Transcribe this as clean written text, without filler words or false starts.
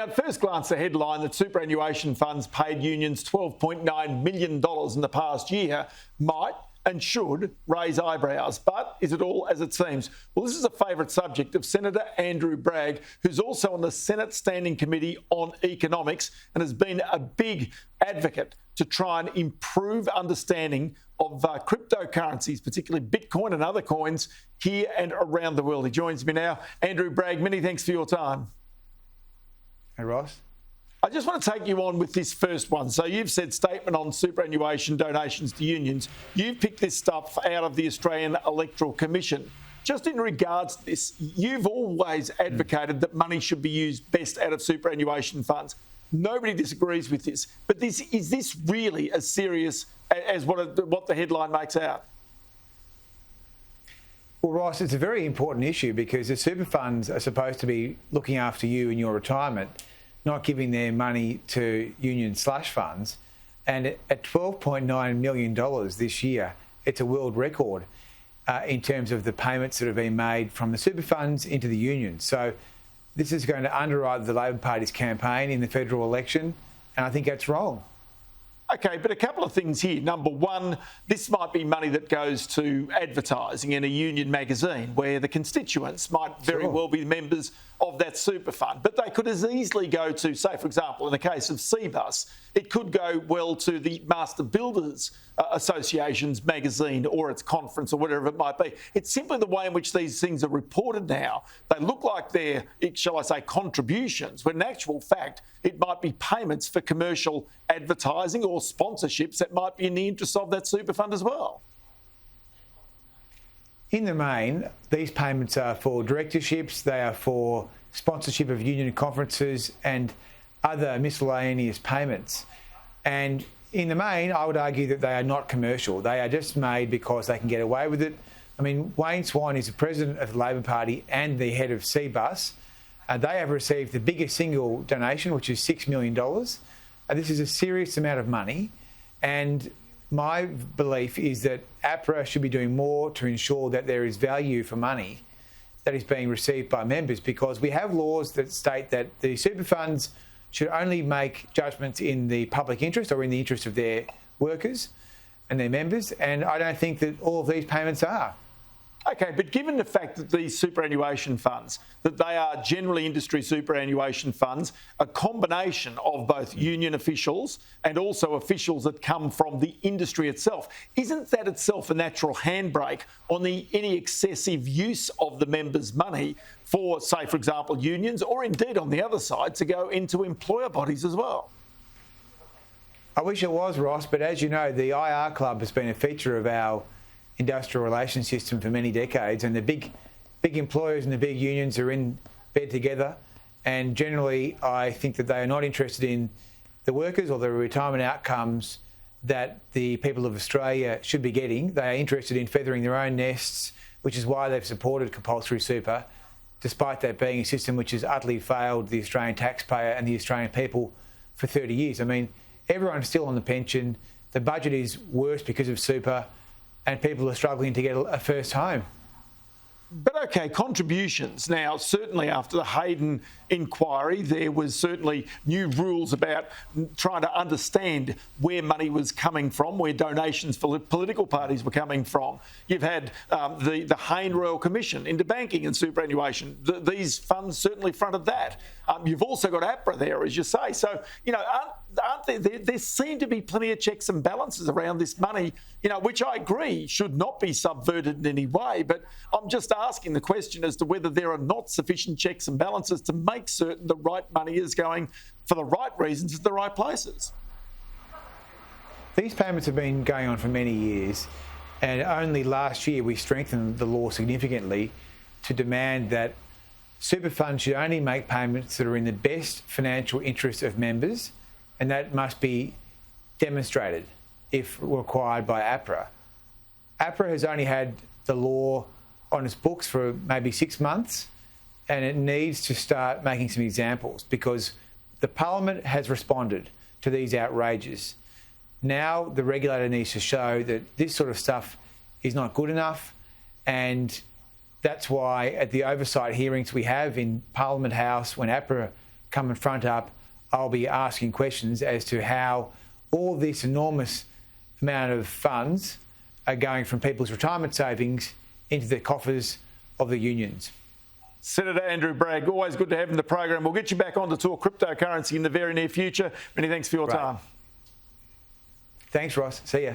At first glance, the headline that superannuation funds paid unions $12.9 million in the past year might and should raise eyebrows. But is it all as it seems? Well, this is a favourite subject of Senator Andrew Bragg, who's also on the Senate Standing Committee on Economics and has been a big advocate to try and improve understanding of cryptocurrencies, particularly Bitcoin and other coins, here and around the world. He joins me now. Andrew Bragg, many thanks for your time. Hey, Ross. I just want to take you on with this first one. So you've said statement on superannuation donations to unions. You've picked this stuff out of the Australian Electoral Commission. Just in regards to this, you've always advocated that money should be used best out of superannuation funds. Nobody disagrees with this. But is this really as serious as what the headline makes out? Well, Ross, it's a very important issue because the super funds are supposed to be looking after you in your retirement, not giving their money to union/funds. And at $12.9 million this year, it's a world record in terms of the payments that have been made from the super funds into the union. So this is going to underwrite the Labor Party's campaign in the federal election, and I think that's wrong. OK, but a couple of things here. Number one, this might be money that goes to advertising in a union magazine where the constituents might very well be members of that super fund. But they could as easily go to, say, for example, in the case of Cbus, it could go well to the Master Builders Association's magazine or its conference or whatever it might be. It's simply the way in which these things are reported now. They look like they're, shall I say, contributions, when in actual fact, it might be payments for commercial advertising or sponsorships that might be in the interest of that super fund as well. In the main, these payments are for directorships, they are for sponsorship of union conferences and other miscellaneous payments. And in the main, I would argue that they are not commercial. They are just made because they can get away with it. I mean, Wayne Swan is the president of the Labor Party and the head of Cbus. They have received the biggest single donation, which is $6 million. This is a serious amount of money. And my belief is that APRA should be doing more to ensure that there is value for money that is being received by members, because we have laws that state that the super funds should only make judgments in the public interest or in the interest of their workers and their members. And I don't think that all of these payments are. OK, but given the fact that these superannuation funds, that they are generally industry superannuation funds, a combination of both union officials and also officials that come from the industry itself, isn't that itself a natural handbrake on any excessive use of the members' money for, say, for example, unions, or indeed on the other side, to go into employer bodies as well? I wish it was, Ross, but as you know, the IR Club has been a feature of our industrial relations system for many decades, and the big employers and the big unions are in bed together, and generally I think that they are not interested in the workers or the retirement outcomes that the people of Australia should be getting. They are interested in feathering their own nests, which is why they've supported compulsory super, despite that being a system which has utterly failed the Australian taxpayer and the Australian people for 30 years. I mean, everyone's still on the pension, the budget is worse because of super, and people are struggling to get a first home. But OK, contributions. Now, certainly after the Hayden inquiry, there was certainly new rules about trying to understand where money was coming from, where donations for political parties were coming from. You've had the Hayne Royal Commission into banking and superannuation. These funds certainly fronted that. You've also got APRA there, as you say. So, you know, aren't there seem to be plenty of checks and balances around this money, you know, which I agree should not be subverted in any way. But I'm just asking the question as to whether there are not sufficient checks and balances to make certain the right money is going for the right reasons to the right places. These payments have been going on for many years, and only last year we strengthened the law significantly to demand that super funds should only make payments that are in the best financial interest of members, and that must be demonstrated if required by APRA. APRA has only had the law on its books for maybe 6 months, and it needs to start making some examples, because the Parliament has responded to these outrages. Now the regulator needs to show that this sort of stuff is not good enough, and that's why at the oversight hearings we have in Parliament House, when APRA come and front up, I'll be asking questions as to how all this enormous amount of funds are going from people's retirement savings into the coffers of the unions. Senator Andrew Bragg, always good to have in the program. We'll get you back on to talk cryptocurrency in the very near future. Many thanks for your time. Thanks, Ross. See ya.